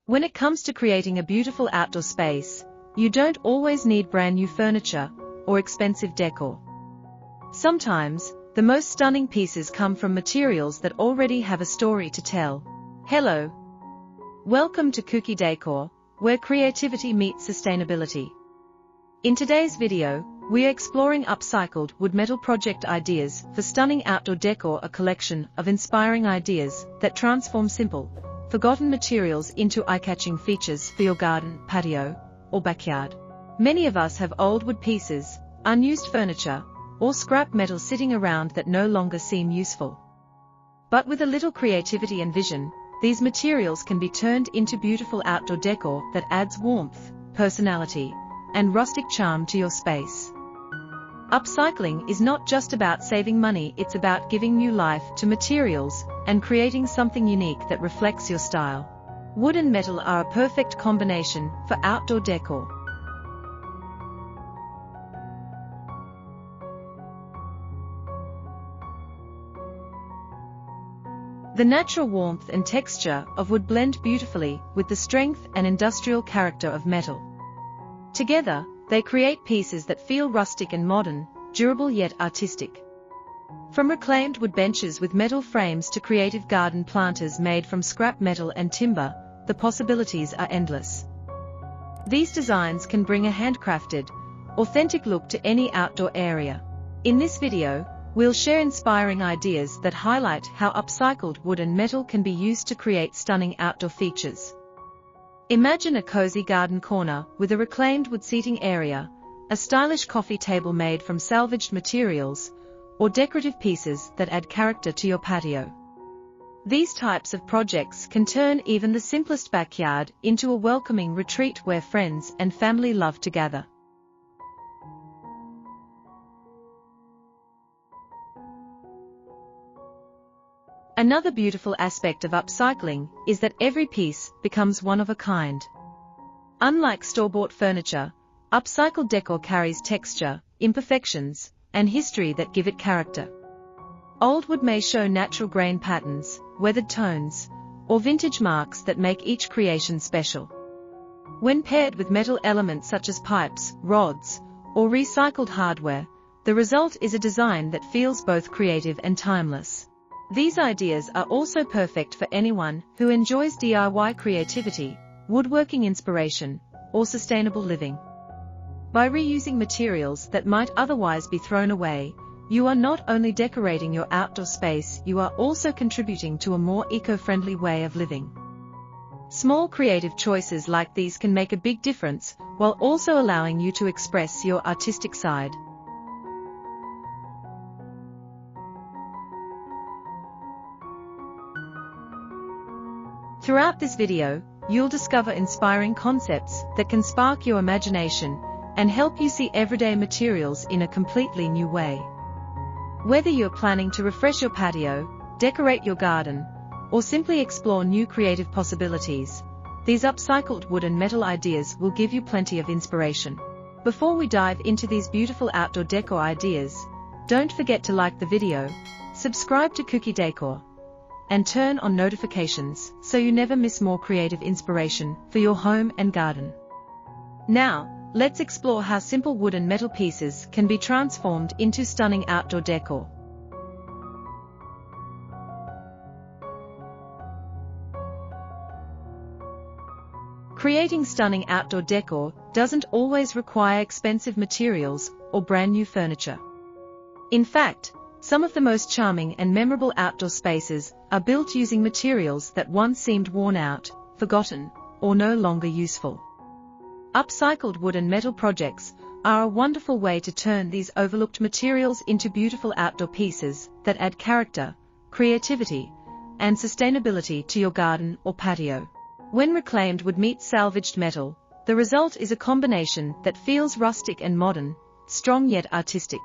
When it comes to creating a beautiful outdoor space, you don't always need brand new furniture or expensive decor. Sometimes, the most stunning pieces come from materials that already have a story to tell. Hello. Welcome to Kuki Decor, where creativity meets sustainability. In today's video, we are exploring upcycled wood metal project ideas for Stunning Outdoor Décor, a collection of inspiring ideas that transform simple, forgotten materials into eye-catching features for your garden, patio, or backyard. Many of us have old wood pieces, unused furniture, or scrap metal sitting around that no longer seem useful. But with a little creativity and vision, these materials can be turned into beautiful outdoor decor that adds warmth, personality, and rustic charm to your space. Upcycling is not just about saving money, it's about giving new life to materials and creating something unique that reflects your style. Wood and metal are a perfect combination for outdoor decor. The natural warmth and texture of wood blend beautifully with the strength and industrial character of metal. Together, they create pieces that feel rustic and modern, durable yet artistic. From reclaimed wood benches with metal frames to creative garden planters made from scrap metal and timber, the possibilities are endless. These designs can bring a handcrafted, authentic look to any outdoor area. In this video, we'll share inspiring ideas that highlight how upcycled wood and metal can be used to create stunning outdoor features. Imagine a cozy garden corner with a reclaimed wood seating area, a stylish coffee table made from salvaged materials, or decorative pieces that add character to your patio. These types of projects can turn even the simplest backyard into a welcoming retreat where friends and family love to gather. Another beautiful aspect of upcycling is that every piece becomes one of a kind. Unlike store-bought furniture, upcycled decor carries texture, imperfections, and history that give it character. Old wood may show natural grain patterns, weathered tones, or vintage marks that make each creation special. When paired with metal elements such as pipes, rods, or recycled hardware, the result is a design that feels both creative and timeless. These ideas are also perfect for anyone who enjoys DIY creativity, woodworking inspiration, or sustainable living. By reusing materials that might otherwise be thrown away, you are not only decorating your outdoor space, you are also contributing to a more eco-friendly way of living. Small creative choices like these can make a big difference, while also allowing you to express your artistic side. Throughout this video, you'll discover inspiring concepts that can spark your imagination and help you see everyday materials in a completely new way. Whether you're planning to refresh your patio, decorate your garden, or simply explore new creative possibilities, these upcycled wood and metal ideas will give you plenty of inspiration. Before we dive into these beautiful outdoor decor ideas, don't forget to like the video, subscribe to Kuki Decor, and turn on notifications so you never miss more creative inspiration for your home and garden. Now, let's explore how simple wood and metal pieces can be transformed into stunning outdoor decor. Creating stunning outdoor decor doesn't always require expensive materials or brand new furniture. In fact, some of the most charming and memorable outdoor spaces are built using materials that once seemed worn out, forgotten, or no longer useful. Upcycled wood and metal projects are a wonderful way to turn these overlooked materials into beautiful outdoor pieces that add character, creativity, and sustainability to your garden or patio. When reclaimed wood meets salvaged metal, the result is a combination that feels rustic and modern, strong yet artistic.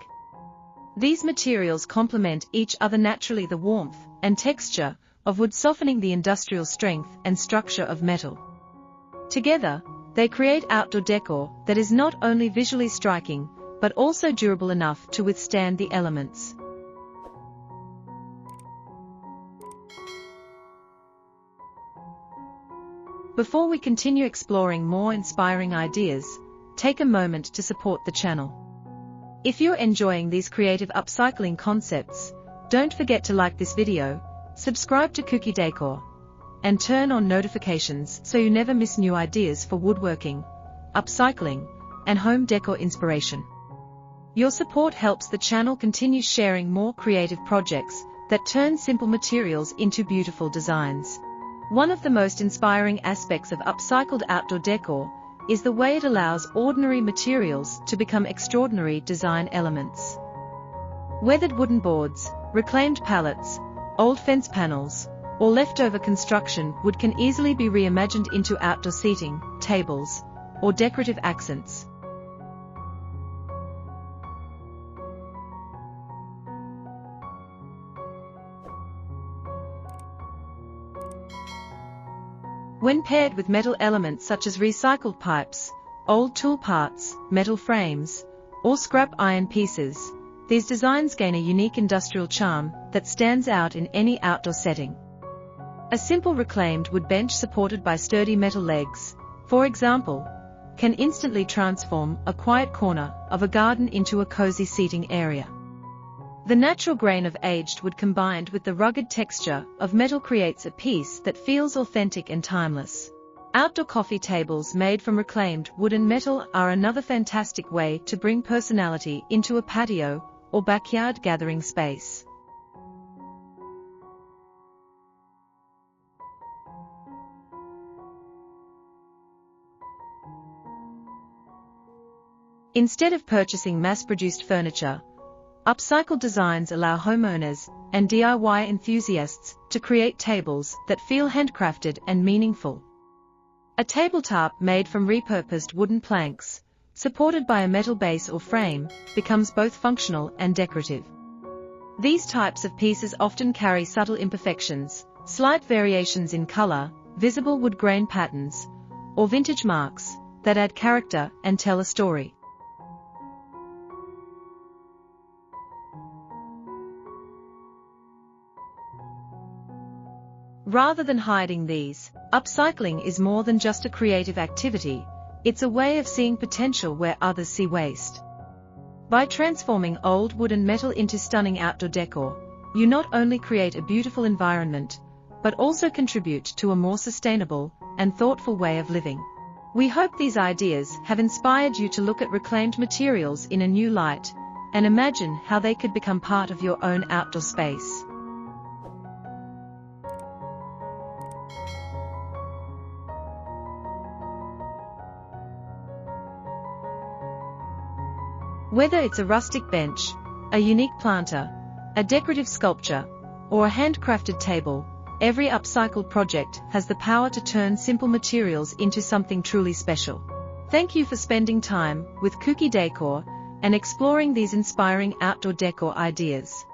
These materials complement each other naturally, the warmth and texture of wood softening the industrial strength and structure of metal. Together, they create outdoor decor that is not only visually striking, but also durable enough to withstand the elements. Before we continue exploring more inspiring ideas, take a moment to support the channel. If you're enjoying these creative upcycling concepts, don't forget to like this video, subscribe to Kuki Decor, and turn on notifications so you never miss new ideas for woodworking, upcycling, and home decor inspiration. Your support helps the channel continue sharing more creative projects that turn simple materials into beautiful designs. One of the most inspiring aspects of upcycled outdoor decor is the way it allows ordinary materials to become extraordinary design elements. Weathered wooden boards, reclaimed pallets, old fence panels, or leftover construction wood can easily be reimagined into outdoor seating, tables, or decorative accents. When paired with metal elements such as recycled pipes, old tool parts, metal frames, or scrap iron pieces, these designs gain a unique industrial charm that stands out in any outdoor setting. A simple reclaimed wood bench supported by sturdy metal legs, for example, can instantly transform a quiet corner of a garden into a cozy seating area. The natural grain of aged wood combined with the rugged texture of metal creates a piece that feels authentic and timeless. Outdoor coffee tables made from reclaimed wood and metal are another fantastic way to bring personality into a patio or backyard gathering space. Instead of purchasing mass-produced furniture, upcycled designs allow homeowners and DIY enthusiasts to create tables that feel handcrafted and meaningful. A tabletop made from repurposed wooden planks, supported by a metal base or frame, becomes both functional and decorative. These types of pieces often carry subtle imperfections, slight variations in color, visible wood grain patterns, or vintage marks that add character and tell a story. Rather than hiding these, upcycling is more than just a creative activity, it's a way of seeing potential where others see waste. By transforming old wood and metal into stunning outdoor decor, you not only create a beautiful environment, but also contribute to a more sustainable and thoughtful way of living. We hope these ideas have inspired you to look at reclaimed materials in a new light, and imagine how they could become part of your own outdoor space. Whether it's a rustic bench, a unique planter, a decorative sculpture, or a handcrafted table, every upcycled project has the power to turn simple materials into something truly special. Thank you for spending time with Kuki Decor and exploring these inspiring outdoor decor ideas.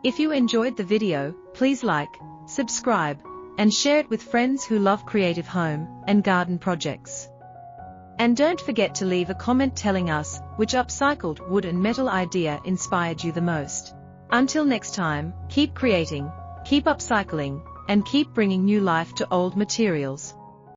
If you enjoyed the video, please like, subscribe, and share it with friends who love creative home and garden projects. And don't forget to leave a comment telling us which upcycled wood and metal idea inspired you the most. Until next time, keep creating, keep upcycling, and keep bringing new life to old materials.